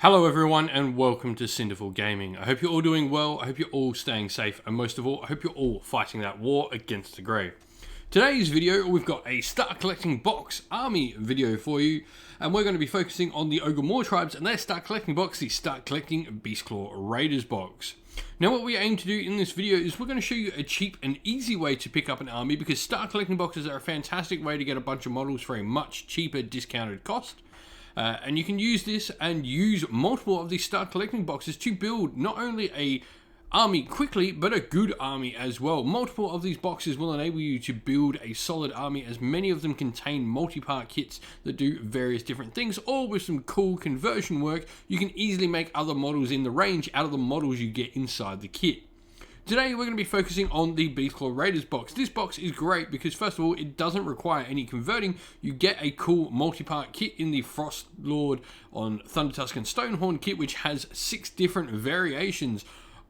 Hello everyone and welcome to Cinderful Gaming. I hope you're all doing well, I hope you're all staying safe, and most of all, I hope you're all fighting that war against the grey. Today's video, we've got a start collecting box army video for you, and we're going to be focusing on the Ogre Moor tribes and their start collecting box, the start collecting Beastclaw Raiders box. Now what we aim to do in this video is we're going to show you a cheap and easy way to pick up an army, because start collecting boxes are a fantastic way to get a bunch of models for a much cheaper discounted cost. And you can use this and use multiple of these start collecting boxes to build not only a army quickly, but a good army as well. Multiple of these boxes will enable you to build a solid army, as many of them contain multi-part kits that do various different things, all with some cool conversion work. You can easily make other models in the range out of the models you get inside the kit. Today we're going to be focusing on the Beastclaw Raiders box. This box is great because first of all, it doesn't require any converting. You get a cool multi-part kit in the Frost Lord on Thundertusk and Stonehorn kit, which has 6 different variations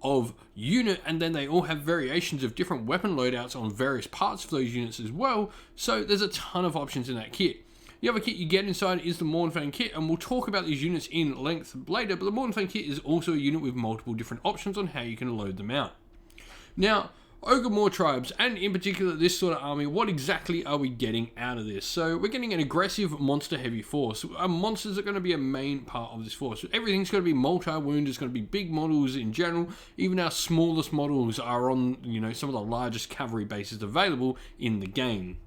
of unit, and then they all have variations of different weapon loadouts on various parts of those units as well. So there's a ton of options in that kit. The other kit you get inside is the Mournfang kit, and we'll talk about these units in length later, but the Mournfang kit is also a unit with multiple different options on how you can load them out. Now, Ogre Moor tribes, and in particular this sort of army, what exactly are we getting out of this? So we're getting an aggressive monster heavy force. Monsters are going to be a main part of this force. Everything's going to be multi-wound, it's going to be big models in general. Even our smallest models are on, some of the largest cavalry bases available in the game.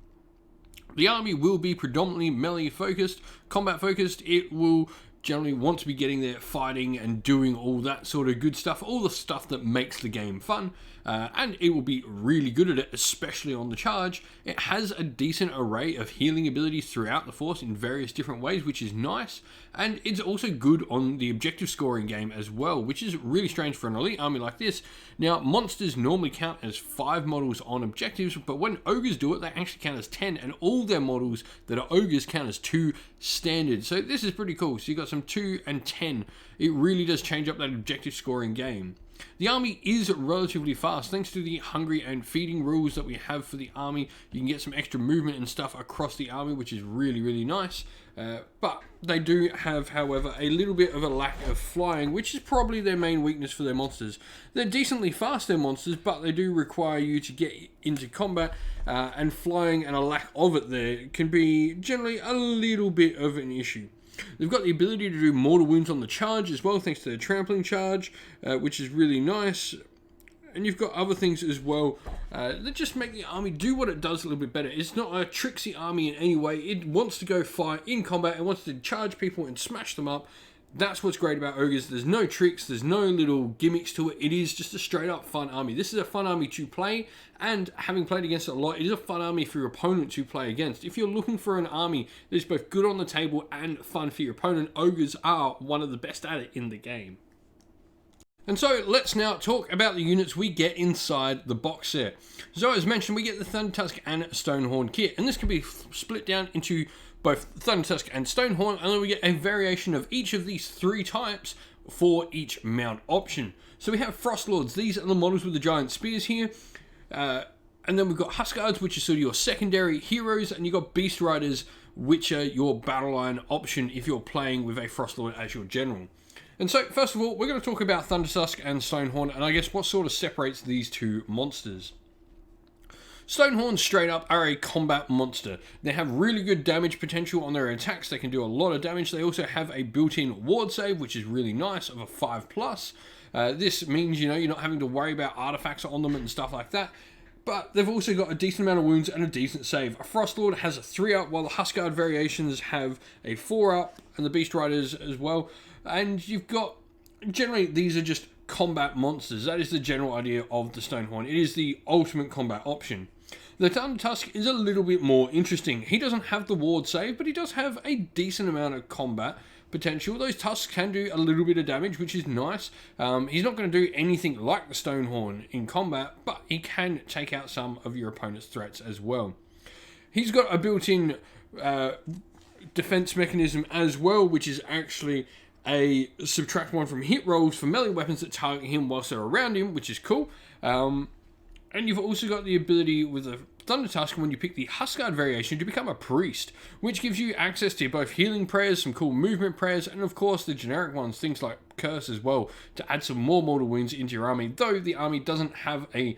The army will be predominantly melee focused, combat focused. It will generally want to be getting there, fighting and doing all that sort of good stuff, all the stuff that makes the game fun, and it will be really good at it, especially on the charge. It has a decent array of healing abilities throughout the force in various different ways, which is nice, and it's also good on the objective scoring game as well, which is really strange for an elite army like this. Now, monsters normally count as 5 models on objectives, but when ogres do it, they actually count as 10, and all their models that are ogres count as 2 standard. So this is pretty cool. So you got some 2 and 10. It really does change up that objective scoring game. The army is relatively fast thanks to the hungry and feeding rules that we have for the army. You can get some extra movement and stuff across the army, which is really nice. But they do have, however, a little bit of a lack of flying, which is probably their main weakness for their monsters. They're decently fast, their monsters, but they do require you to get into combat, and flying and a lack of it there can be generally a little bit of an issue. They've got the ability to do mortal wounds on the charge as well, thanks to their trampling charge, which is really nice. And you've got other things as well that just make the army do what it does a little bit better. It's not a tricksy army in any way. It wants to go fight in combat. It wants to charge people and smash them up. That's what's great about ogres. There's no tricks, there's no little gimmicks to it. It is just a straight up fun army. This is a fun army to play, and having played against it a lot, it is a fun army for your opponent to play against. If you're looking for an army that is both good on the table and fun for your opponent, ogres are one of the best at it in the game. And so let's now talk about the units we get inside the box set. So as mentioned, we get the Thundertusk and Stonehorn kit, and this can be split down into both Thundertusk and Stonehorn, and then we get a variation of each of these 3 types for each mount option. So we have Frost Lords. These are the models with the giant spears here. And then we've got Huskards, which are sort of your secondary heroes, and you've got Beast Riders, which are your battle line option if you're playing with a Frost Lord as your general. And so, first of all, we're going to talk about Thundertusk and Stonehorn, and I guess what sort of separates these 2 monsters. Stonehorn straight up are a combat monster. They have really good damage potential on their attacks. They can do a lot of damage. They also have a built-in ward save, which is really nice, of a 5+. This means, you're not having to worry about artifacts on them and stuff like that. But they've also got a decent amount of wounds and a decent save. A Frost Lord has a 3-up, while the Huskard variations have a 4-up, and the Beast Riders as well. And you've got, generally, these are just combat monsters. That is the general idea of the Stonehorn. It is the ultimate combat option. The Thundertusk is a little bit more interesting. He doesn't have the ward save, but he does have a decent amount of combat potential. Those tusks can do a little bit of damage, which is nice. He's not going to do anything like the Stonehorn in combat, but he can take out some of your opponent's threats as well. He's got a built-in defense mechanism as well, which is actually a subtract 1 from hit rolls for melee weapons that target him whilst they're around him, which is cool. And you've also got the ability with a Thunder Tusk when you pick the Huskard variation to become a priest, which gives you access to both healing prayers, some cool movement prayers, and of course the generic ones, things like Curse as well, to add some more mortal wounds into your army. Though the army doesn't have a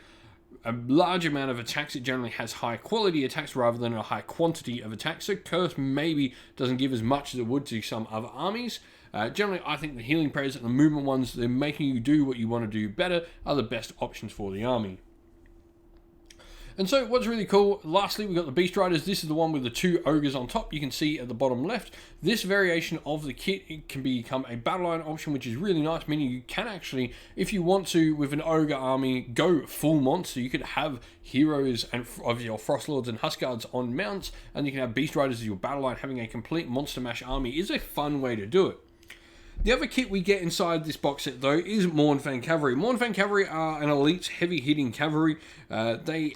large amount of attacks, it generally has high quality attacks rather than a high quantity of attacks, so Curse maybe doesn't give as much as it would to some other armies. Generally, I think the healing prayers and the movement ones, they're making you do what you want to do better, are the best options for the army. And so what's really cool, lastly, we've got the Beast Riders. This is the one with the 2 ogres on top. You can see at the bottom left, this variation of the kit, it can become a battle line option, which is really nice, meaning you can actually, if you want to, with an ogre army, go full monster. You could have heroes and of your Frostlords and Huskards on mounts, and you can have Beast Riders as your battle line. Having a complete monster mash army is a fun way to do it. The other kit we get inside this box set, though, is Mournfang Cavalry. Mournfang Cavalry are an elite, heavy-hitting cavalry. They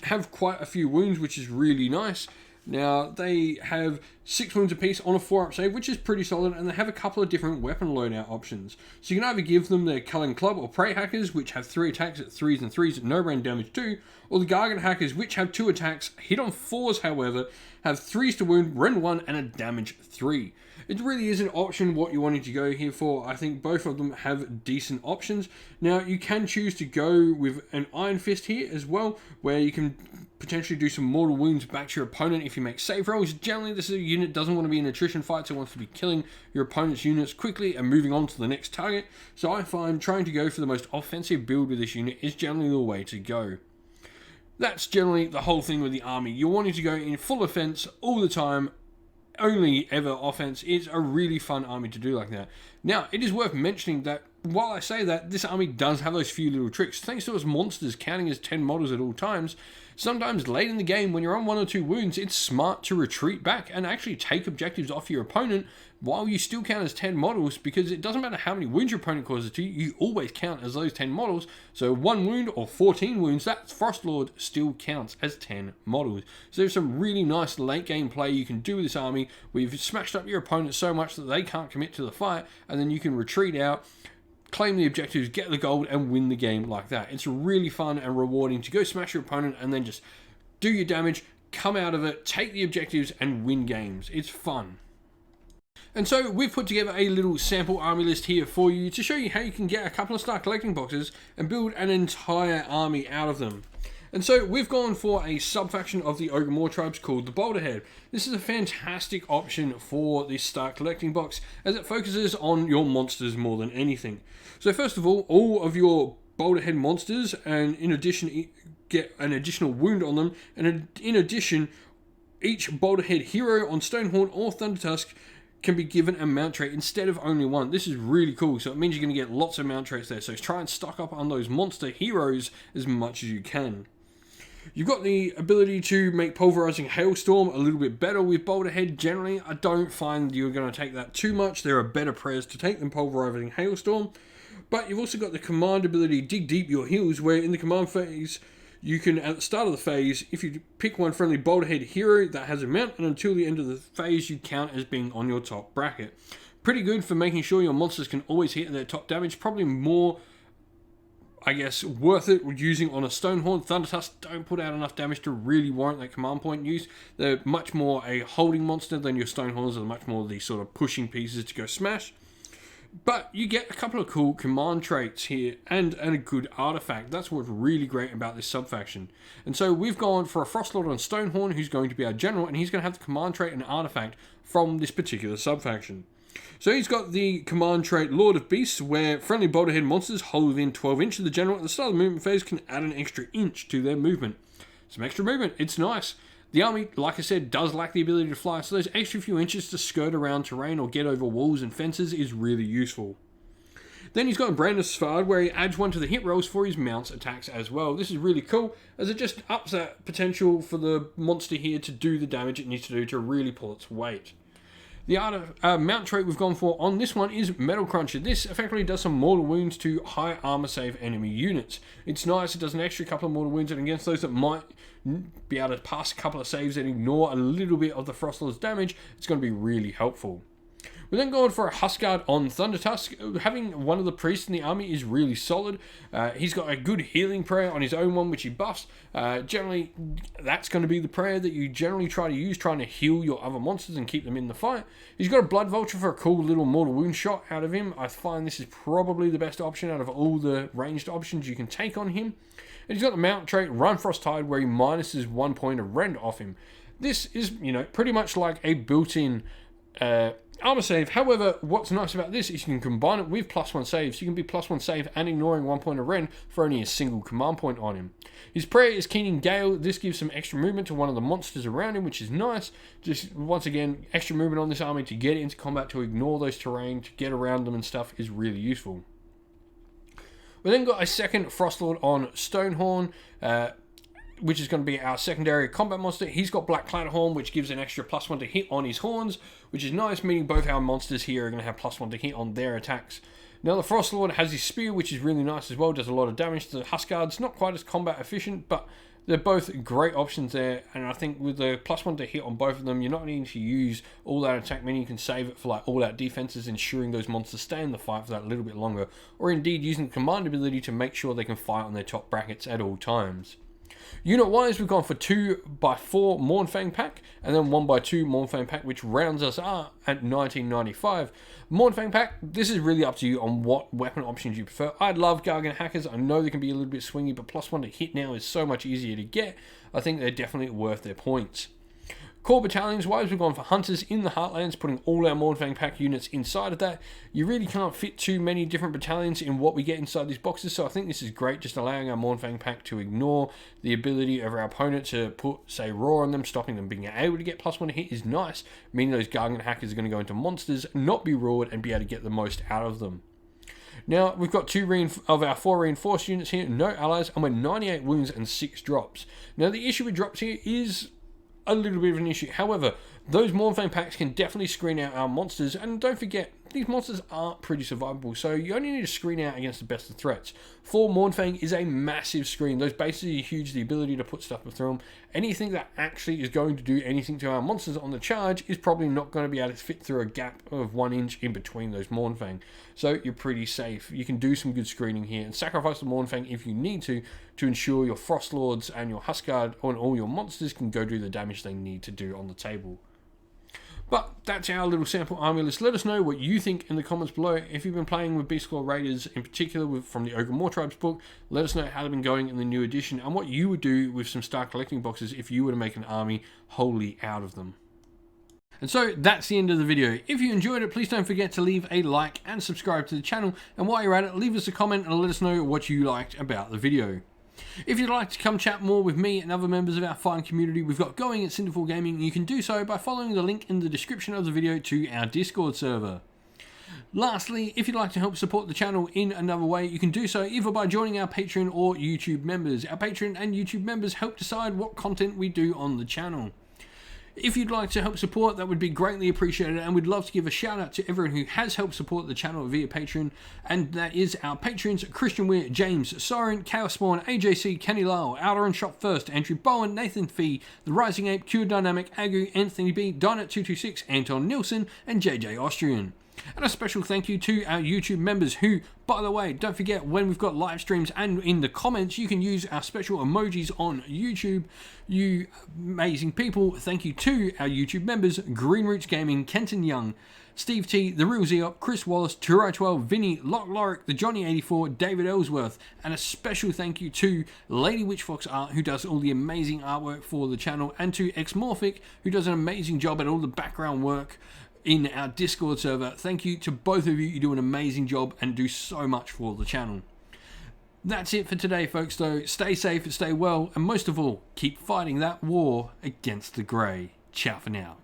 have quite a few wounds, which is really nice. Now, they have 6 wounds apiece on a 4-up save, which is pretty solid, and they have a couple of different weapon loadout options. So you can either give them their Culling Club or Prey Hackers, which have 3 attacks at 3s and 3s at no range damage too, or the Gargant Hackers, which have 2 attacks, hit on 4s, however, have 3s to wound, rend 1, and a damage 3. It really is an option what you're wanting to go here for. I think both of them have decent options. Now, you can choose to go with an Iron Fist here as well, where you can potentially do some mortal wounds back to your opponent if you make save rolls. Generally, this is a unit doesn't want to be in attrition fights, it wants to be killing your opponent's units quickly and moving on to the next target. So I find trying to go for the most offensive build with this unit is generally the way to go. That's generally the whole thing with the army. You're wanting to go in full offense all the time, only ever offense. Is a really fun army to do like that. Now, it is worth mentioning that while I say that, this army does have those few little tricks. Thanks to its monsters counting as 10 models at all times, sometimes late in the game when you're on 1 or 2 wounds, it's smart to retreat back and actually take objectives off your opponent while you still count as 10 models, because it doesn't matter how many wounds your opponent causes to you, you always count as those 10 models. So 1 wound or 14 wounds, that Frostlord still counts as 10 models. So there's some really nice late game play you can do with this army, where you've smashed up your opponent so much that they can't commit to the fight, and then you can retreat out, claim the objectives, get the gold, and win the game like that. It's really fun and rewarding to go smash your opponent and then just do your damage, come out of it, take the objectives, and win games. It's fun. And so we've put together a little sample army list here for you to show you how you can get a couple of Star Collecting boxes and build an entire army out of them. And so we've gone for a sub-faction of the Ogre tribes called the Boulderhead. This is a fantastic option for this Start Collecting box, as it focuses on your monsters more than anything. So first of all of your Boulderhead monsters, and in addition, get an additional wound on them, and in addition, each Boulderhead hero on Stonehorn or Thundertusk can be given a mount trait instead of only 1. This is really cool, so it means you're going to get lots of mount traits there. So try and stock up on those monster heroes as much as you can. You've got the ability to make Pulverizing Hailstorm a little bit better with Boulderhead. Generally, I don't find you're going to take that too much. There are better prayers to take than Pulverizing Hailstorm. But you've also got the command ability, Dig Deep Your Heels, where in the command phase, you can, at the start of the phase, if you pick one friendly Boulderhead hero that has a mount, and until the end of the phase, you count as being on your top bracket. Pretty good for making sure your monsters can always hit their top damage. Probably more, I guess, worth it using on a Stonehorn. Thundertusk don't put out enough damage to really warrant that command point use. They're much more a holding monster than your Stonehorns are much more the sort of pushing pieces to go smash. But you get a couple of cool command traits here and a good artifact. That's what's really great about this sub-faction. And so we've gone for a Frostlord on Stonehorn, who's going to be our general, and he's going to have the command trait and artifact from this particular sub-faction. So he's got the command trait Lord of Beasts, where friendly Boulderhead monsters hold within 12 inches of the general at the start of the movement phase can add an extra inch to their movement. Some extra movement, it's nice. The army, like I said, does lack the ability to fly, so those extra few inches to skirt around terrain or get over walls and fences is really useful. Then he's got a Brandis Svard, where he adds 1 to the hit rolls for his mounts attacks as well. This is really cool, as it just ups that potential for the monster here to do the damage it needs to do to really pull its weight. The mount trait we've gone for on this one is Metal Cruncher. This effectively does some mortal wounds to high armor save enemy units. It's nice, it does an extra couple of mortal wounds, and against those that might be able to pass a couple of saves and ignore a little bit of the Frostlord's damage, it's going to be really helpful. We're then going for a Huskard on Thundertusk. Having one of the priests in the army is really solid. He's got a good healing prayer on his own one, which he buffs. Generally, that's going to be the prayer that you generally try to use, trying to heal your other monsters and keep them in the fight. He's got a Blood Vulture for a cool little mortal wound shot out of him. I find this is probably the best option out of all the ranged options you can take on him. And he's got the mount trait Run Frost Tide, where he minuses 1 point of rend off him. This is, pretty much like a built-in armor save. However, what's nice about this is you can combine it with +1 save, so you can be +1 save and ignoring 1 point of rend for only a single command point on him. His prayer is Keening Gale. This gives some extra movement to one of the monsters around him, which is nice. Just, once again, extra movement on this army to get into combat, to ignore those terrain, to get around them and stuff is really useful. We then got a second Frostlord on Stonehorn, which is going to be our secondary combat monster. He's got Black Clatterhorn, which gives an extra +1 to hit on his horns, which is nice, meaning both our monsters here are going to have +1 to hit on their attacks. Now the Frostlord has his spear, which is really nice as well, does a lot of damage to the Huskards. Not quite as combat efficient, but they're both great options there, and I think with the +1 to hit on both of them, you're not needing to use all that attack, meaning you can save it for like all out defenses, ensuring those monsters stay in the fight for that little bit longer, or indeed using the command ability to make sure they can fight on their top brackets at all times. Unit-wise, we've gone for 2x4 Mournfang pack, and then 1x2 Mournfang pack, which rounds us up at 1995. Mournfang pack, this is really up to you on what weapon options you prefer. I love Gargant Hackers. I know they can be a little bit swingy, but +1 to hit now is so much easier to get. I think they're definitely worth their points. Core battalions-wise, we've gone for Hunters in the Heartlands, putting all our Mournfang pack units inside of that. You really can't fit too many different battalions in what we get inside these boxes, so I think this is great, just allowing our Mournfang pack to ignore the ability of our opponent to put, say, Roar on them, stopping them being able to get +1 to hit is nice, meaning those Gargant Hackers are going to go into monsters, not be roared, and be able to get the most out of them. Now, we've got 2 of our 4 reinforced units here, no allies, and we're 98 wounds and 6 drops. Now, the issue with drops here is a little bit of an issue. However, those Mournfang packs can definitely screen out our monsters, and don't forget, these monsters aren't pretty survivable, so you only need to screen out against the best of threats. 4 Mournfang is a massive screen. Those bases are huge, the ability to put stuff through them. Anything that actually is going to do anything to our monsters on the charge is probably not going to be able to fit through a gap of 1 inch in between those Mournfang. So you're pretty safe. You can do some good screening here and sacrifice the Mournfang if you need to ensure your Frostlords and your Huskard and all your monsters can go do the damage they need to do on the table. But that's our little sample army list. Let us know what you think in the comments below. If you've been playing with Beastclaw Raiders, in particular from the Ogre Moor Tribes book, let us know how they've been going in the new edition and what you would do with some Star Collecting boxes if you were to make an army wholly out of them. And so that's the end of the video. If you enjoyed it, please don't forget to leave a like and subscribe to the channel. And while you're at it, leave us a comment and let us know what you liked about the video. If you'd like to come chat more with me and other members of our fine community we've got going at Cinderful Gaming, you can do so by following the link in the description of the video to our Discord server. Lastly, if you'd like to help support the channel in another way, you can do so either by joining our Patreon or YouTube members. Our Patreon and YouTube members help decide what content we do on the channel. If you'd like to help support, that would be greatly appreciated, and we'd love to give a shout out to everyone who has helped support the channel via Patreon, and that is our patrons: Christian Weir, James, Soren, Chaos Spawn, AJC, Kenny Lyle, Outer and Shop First, Andrew Bowen, Nathan Fee, The Rising Ape, Q Dynamic, Agu, Anthony B, Dynet226, Anton Nilsson, and JJ Austrian. And a special thank you to our YouTube members who, by the way, don't forget when we've got live streams and in the comments, you can use our special emojis on YouTube. You amazing people. Thank you to our YouTube members: Green Roots Gaming, Kenton Young, Steve T, The Real Zeop, Chris Wallace, Turai12, Vinny, Lock Lorick, The Johnny84, David Ellsworth, and a special thank you to Lady Witchfox Art, who does all the amazing artwork for the channel, and to Xmorphic, who does an amazing job at all the background work in our Discord server. Thank you to both of you. You do an amazing job and do so much for the channel. That's it for today, folks, though. Stay safe and stay well, and most of all, keep fighting that war against the grey. Ciao for now.